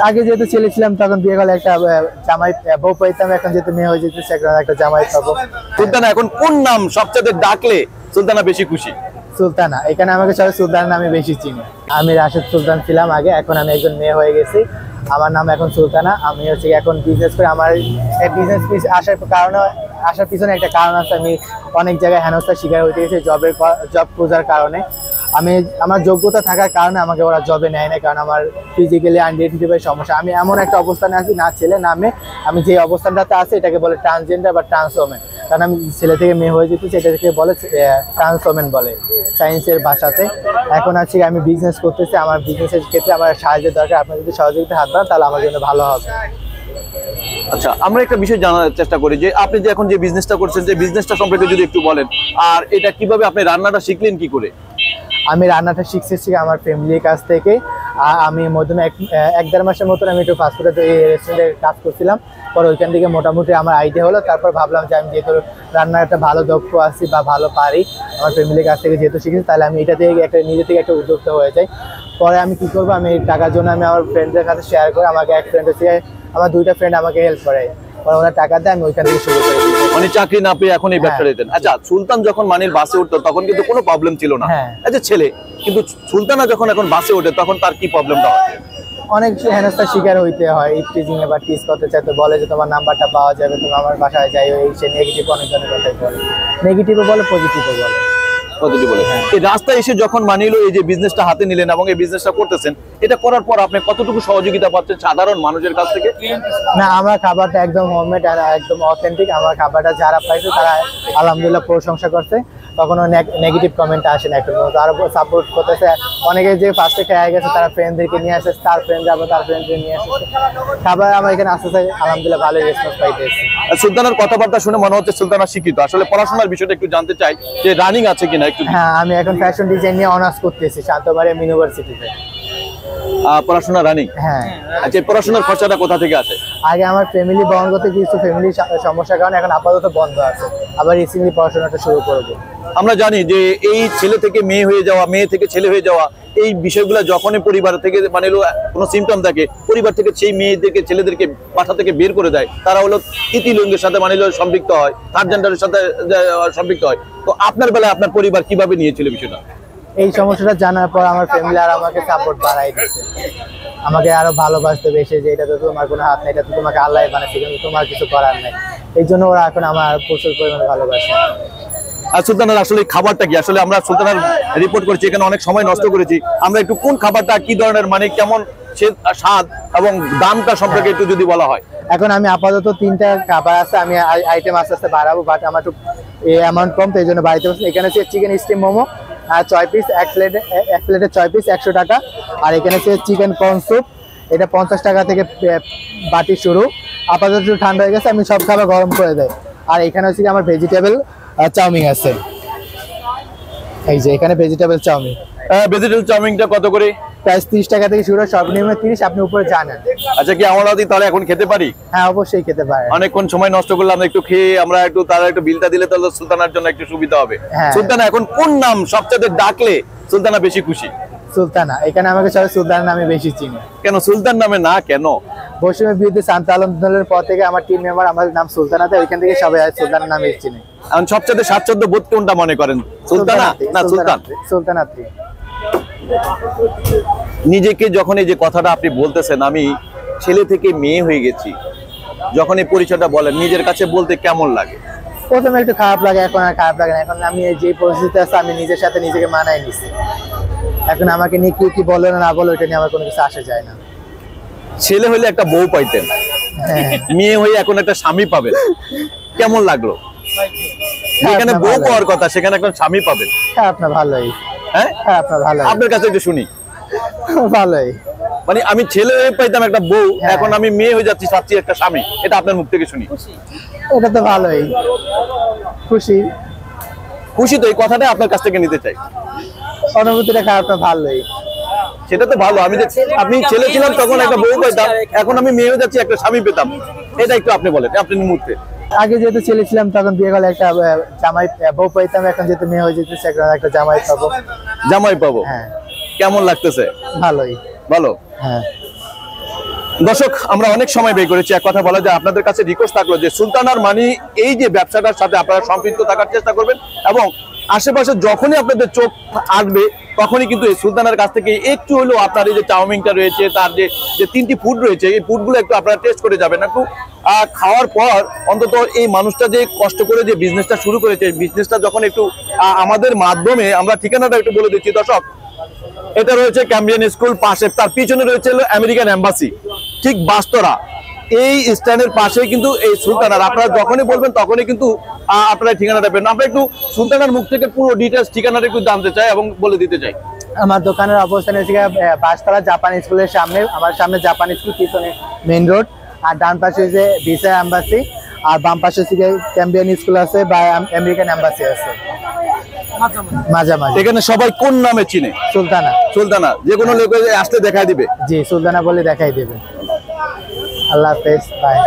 আগে যেহেতু ছেলে ছিলাম তখন বিয়ে করলে একটা জামাই বউ পাইতাম, এখন যেহেতু মেয়ে হয়ে যেতেছে এখন একটা জামাই পাবো। সুলতানা এখন কোন নাম সবচেয়ে ডাকলে সুলতানা বেশি খুশি? সুলতানা, এখানে আমাকে সবাই সুলতানা নামে বেশি চিনি। আমি রাশেদ সুলতান ছিলাম আগে, এখন আমি একজন মেয়ে হয়ে গেছি, আমার নাম এখন সুলতানা। আমি হচ্ছে এখন বিজনেস করে, আমার এই বিজনেস আসার পিছনে একটা কারণ আছে। আমি অনেক জায়গায় হেনস্থার শিকার হতে গেছি জব খোঁজার কারণে। আমার যোগ্যতা থাকার কারণে আমাকে ওরা জবে নেয় না, কারণ আমার ফিজিক্যালি আনআইডেন্টিফাই সমস্যা। আমি এমন একটা অবস্থানে আছি, না ছেলে না মেয়ে, আমি যে অবস্থানটাতে আছি এটাকে বলে ট্রান্সজেন্ডার বা ট্রান্সওমেন। কারণ আমি ছেলে থেকে মেয়ে হয়ে যেতেছি, এটাকে বলে ট্রান্সওমেন বলে সায়েন্সের ভাষাতে। এখন আছি আমি বিজনেস করতেছি, আমার বিজনেসের ক্ষেত্রে আমার সাহায্যের দরকার। আপনার যদি সহযোগিতা হাত বাড়ান তাহলে আমার জন্য ভালো হবে। আচ্ছা, আমরা একটা বিষয় জানার চেষ্টা করি যে আপনি যে এখন যে বিজনেসটা করছেন, যে বিজনেসটা সম্পর্কে যদি একটু বলেন, আর এটা কিভাবে আপনি রান্নাটা শিখলেন কি করে? আমি রান্নাটা শিখতেছি আমার ফ্যামিলির কাছ থেকে। আমি মধ্যমে এক দেড় মাসের মতন আমি একটু ফাস্টফুডের রেস্টুরেন্টে কাজ করছিলাম। পরে ওইখান থেকে মোটামুটি আমার আইডিয়া হলো। তারপর ভাবলাম যে আমি যেহেতু রান্নার একটা ভালো দক্ষ আছি বা ভালো পারি, আমার ফ্যামিলির কাছ থেকে যেহেতু শিখেছি, তাহলে আমি এটা থেকে নিজে থেকে একটা উদ্যোক্তা হয়ে যাই। পরে আমি কী করবো, আমি টাকার জন্য আমি আমার ফ্রেন্ডদের কাছে শেয়ার করে, আমাকে এক ফ্রেন্ড হচ্ছে, আমার দুইটা ফ্রেন্ড আমাকে হেল্প করে, পরে ওরা টাকা দেয়, আমি ওইখান থেকে শুরু করি। মানে চাকরি না পেয়ে এখন এই ব্যবসা দিতেন। আচ্ছা, সুলতান যখন মানির বাসে উঠতো তখন কিন্তু কোনো প্রবলেম ছিল না, আচ্ছা ছেলে, কিন্তু সুলতানা যখন এখন বাসে ওঠে তখন তার কি প্রবলেমটা হয়? অনেক হেনস্থার শিকার হইতে হয়। টিজিং এ বা টিজ করতে চাইতে বলে যে তোমার নাম্বারটা পাওয়া যাবে, তুমি আমার বাসায় যাই, সে নেগেটিভ অনেক ধরনের কথাই বলে, নেগেটিভও বলে পজিটিভও বলে। এই রাস্তায় এসে যখন মানিলো এই যে বিজনেসটা হাতে নিলেন এবং এই বিজনেসটা করতেছেন, এটা করার পর আপনি কতটুকু সহযোগিতা পাচ্ছেন সাধারণ মানুষের কাছ থেকে? না, আমার খাবারটা একদম হোমমেড আর একদম অথেন্টিক। আমার খাবারটা যারা পাইছে তারা আলহামদুলিল্লাহ প্রশংসা করছে, কখনো নেগেটিভ কমেন্ট আসে না, একটু আরো সাপোর্ট করতেছে। অনেকে যে ফার্স্টে খেয়ে গেছে তারা ফ্রেন্ডদেরকে নিয়ে আসে, তার ফ্রেন্ডরা আবার তার ফ্রেন্ডদের নিয়ে আসে। খাবার আমার এখানে আসতে চাই, আলহামদুলিল্লাহ ভালোই রেসপন্স পাইতেছি। সুলতানার কথাবার্তা শুনে মনে হচ্ছে সুলতানা শিক্ষিত। আসলে পড়াশোনার বিষয়টা একটু জানতে চাই যে রানিং আছে কিনা একটু। হ্যাঁ, আমি এখন ফ্যাশন ডিজাইন নিয়ে অনার্স করতেছি শান্তমারিয়াম ইউনিভার্সিটিতে। পড়াশোনা রানিং? হ্যাঁ। আচ্ছা, পড়াশোনার খরচাটা কোথা থেকে আসে? আগে আমার ফ্যামিলি বহন করতে কিছু ফ্যামিলি সমস্যার কারণে এখন আপাতত বন্ধ আছে, আবার রিসেন্টলি পড়াশোনাটা শুরু করবো। আমরা জানি যে এই ছেলে থেকে মেয়ে হয়ে যাওয়া, মেয়ে থেকে ছেলে হয়ে যাওয়া, এই বিষয়গুলো যখনই পরিবার থেকে মানে কোনো সিমটম থাকে, পরিবার থেকে সেই মেয়েদেরকে ছেলেদেরকে বাসা থেকে বের করে দেয়। তারা হলো তৃতীয় লিঙ্গের সাথে মানে সম্পৃক্ত হয়, থার্ড জেন্ডারের সাথে সম্পৃক্ত হয়। তো আপনার বেলায় আপনার পরিবার কিভাবে নিয়েছিল বিষয়টা? এই সমস্যাটা জানার পর আমার ফ্যামিলি আর আমাকে সাপোর্ট বাড়াই দিচ্ছে, আমাকে আরো ভালোবাসতে বেশি, যে এটা তো তোমার কোনো হাত নেই, এটা তো তোমাকে আল্লাহ বানাইছে, কিন্তু তোমার কিছু করার নেই। এই জন্য ওরা এখন আমার প্রচুর পরিমাণে ভালোবাসে। আর সুলতানার আসলে খাবারটা কি? আসলে আমরা সুলতানার রিপোর্ট করেছি, এখানে অনেক সময় নষ্ট করেছি। আমরা একটু কোন খাবারটা কি ধরনের, মানে কেমন স্বাদ এবং দামটা সম্পর্কে একটু যদি বলা হয়। এখন আমি আপাতত 3টা খাবার আছে, আমি আইটেম আস্তে আস্তে বাড়াবো, বাট আমার একটু অ্যামাউন্ট কম, তো এই জন্য বাড়াইতে পারছি। এখানে হচ্ছে চিকেন স্টিম মোমো আর 6 পিস, এক প্লেটে 6 পিস 100 টাকা। আর এখানে হচ্ছে চিকেন কর্ন স্যুপ, এটা 50 টাকা থেকে বাটি শুরু। আপাতত একটু ঠান্ডা হয়ে গেছে, আমি সব খাবার গরম করে দেয়। আর এখানে হচ্ছে আমার ভেজিটেবল চাউমিন আছে, এই যে এখানে ভেজিটেবল চাউমিন। ভেজিটেবল চাউমিনটা কত করে? প্রাইস 30 টাকা থেকে শুরু, সর্বনিম্ন 30, আপনি উপরে জানেন। আচ্ছা, কি আমরা তাহলে এখন খেতে পারি? হ্যাঁ, অবশ্যই খেতে পারেন। অনেকক্ষণ সময় নষ্ট করলাম, একটু খেয়ে আমরা একটু তারা একটু বিলটা দিলে তাহলে সুলতানার জন্য একটু সুবিধা হবে। সুলতানা এখন কোন নাম সবচেয়ে ডাকলে সুলতানা বেশি খুশি? সুলতানা, এখানে আমাকে সবাই সুলতান নামে বেশি চিনি। কেন সুলতান নামে না কেন? বৈষম্যের বিরুদ্ধে শান্ত আন্দোলনের পর থেকে আমার টিম মেম্বার আমার নাম সুলতানাতে, ওইখান থেকে সবাই সুলতান নামে চিনি। এখন সবচেয়ে স্বাচ্ছন্দ্য বোধ কোনটা মনে করেন, সুলতানা না সুলতান? সুলতানাতে। নিজেকে যখন এই যে কথাটা আপনি বলতেছেন, আমি ছেলে থেকে মেয়ে হয়ে গেছি, যখন এই পরিচয়টা বলেন নিজের কাছে বলতে কেমন লাগে? প্রথমে একটু খারাপ লাগে, এখন আর খারাপ লাগে না। এখন আমি যে পরিস্থিতিতে আছে আমি নিজের সাথে নিজেকে মানায় নিছি। এখন আমাকে নিয়ে কি বলে না বলে ওইটা নিয়ে আমার কোনো কিছু আসে যায় না। ছেলে হলে একটা বউ পাইতেন, মেয়ে হয়ে এখন একটা স্বামী পাবেন, কেমন লাগলো? যেখানে বউ পাওয়ার কথা সেখানে একটা স্বামী পাবেন। খারাপ না, ভালোই। হ্যাঁ, আপনার ভালো, আপনার কাছে একটু শুনি। ভালোই, মানে আমি ছেলে হয়ে পাইতাম একটা বউ, এখন আমি মেয়ে হয়ে যাচ্ছি, চাচ্ছি একটা স্বামী, এটা আপনার মুখ থেকে শুনি। এটা তো ভালোই, খুশি। খুশি তো, এই কথাটা আপনার কাছ থেকে নিতে চাই। অনুভূতিটা খারাপ না, ভালোই। সেটা তো ভালো, আমি যে আপনি ছেলে ছিলাম তখন একটা বউ পাইতাম, এখন আমি মেয়ে হয়ে যাচ্ছি একটা স্বামী পেতাম, এটা একটু আপনি বলেন আপনি মুহূর্তে। আগে যেহেতু ছেলে ছিলাম তখন বিয়ে করলে একটা জামাই বউ পাইতাম, এখন যেহেতু মেয়ে হয়ে যেতেছে এখন একটা জামাই পাবো। জামাই পাবো? হ্যাঁ। কেমন লাগতেছে? ভালোই। ভালো। হ্যাঁ। দর্শক, আমরা অনেক সময় ব্যয় করেছি, এক কথা বলা যায় আপনাদের কাছে রিকোয়েস্ট থাকলো যে সুলতানার মানি এই যে ব্যবসাটার সাথে আপনারা সম্পৃক্ত থাকার চেষ্টা করবেন, এবং আশেপাশে যখনই আপনাদের চোখ আসবে তখনই কিন্তু এই সুলতানার কাছ থেকে একটু হলেও আপনার এই যে চাউমিনটা রয়েছে, তার যে যে 3টি ফুড রয়েছে, এই ফুডগুলো একটু আপনারা টেস্ট করে যাবেন। একটু খাওয়ার পর অন্তত এই মানুষটা যে কষ্ট করে যে বিজনেসটা শুরু করেছে, বিজনেসটা যখন একটু আমাদের মাধ্যমে, আমরা ঠিকানাটা একটু বলে দিচ্ছি দর্শক, এটা রয়েছে ক্যাম্বিয়ান স্কুল পাশে, তার পিছনে রয়েছে হলো আমেরিকান এম্বাসি, ঠিক বাস্তরা এই স্ট্যান্ডের পাশেই কিন্তু এই সুলতানার। আপনারা যখনই বলবেন তখনই কিন্তু আপনারা ঠিকানাটা পেবেন। আমরা একটু সুলতানার মুখ থেকে পুরো ডিটেলস ঠিকানাটা একটু জানতে চাই এবং বলে দিতে চাই। আমার দোকানের অবস্থান হচ্ছে বাসতলা জাপান স্কুলের সামনে, আমার সামনে জাপান স্কুল, পিছনে মেইন রোড, আর ডান পাশে হচ্ছে ভিসা এম্বাসি, আর বাম পাশে হচ্ছে ক্যাম্বিয়ান স্কুল আছে বা আমেরিকান এম্বাসি আছে মাঝামাঝি। এখানে সবাই কোন নামে চিনে? সুলতানা। সুলতানা, যে কোনো লোক আসলে দেখাই দিবে। জি, সুলতানা বলে দেখাই দেবে। আল্লাহ হাফেজ, বাই।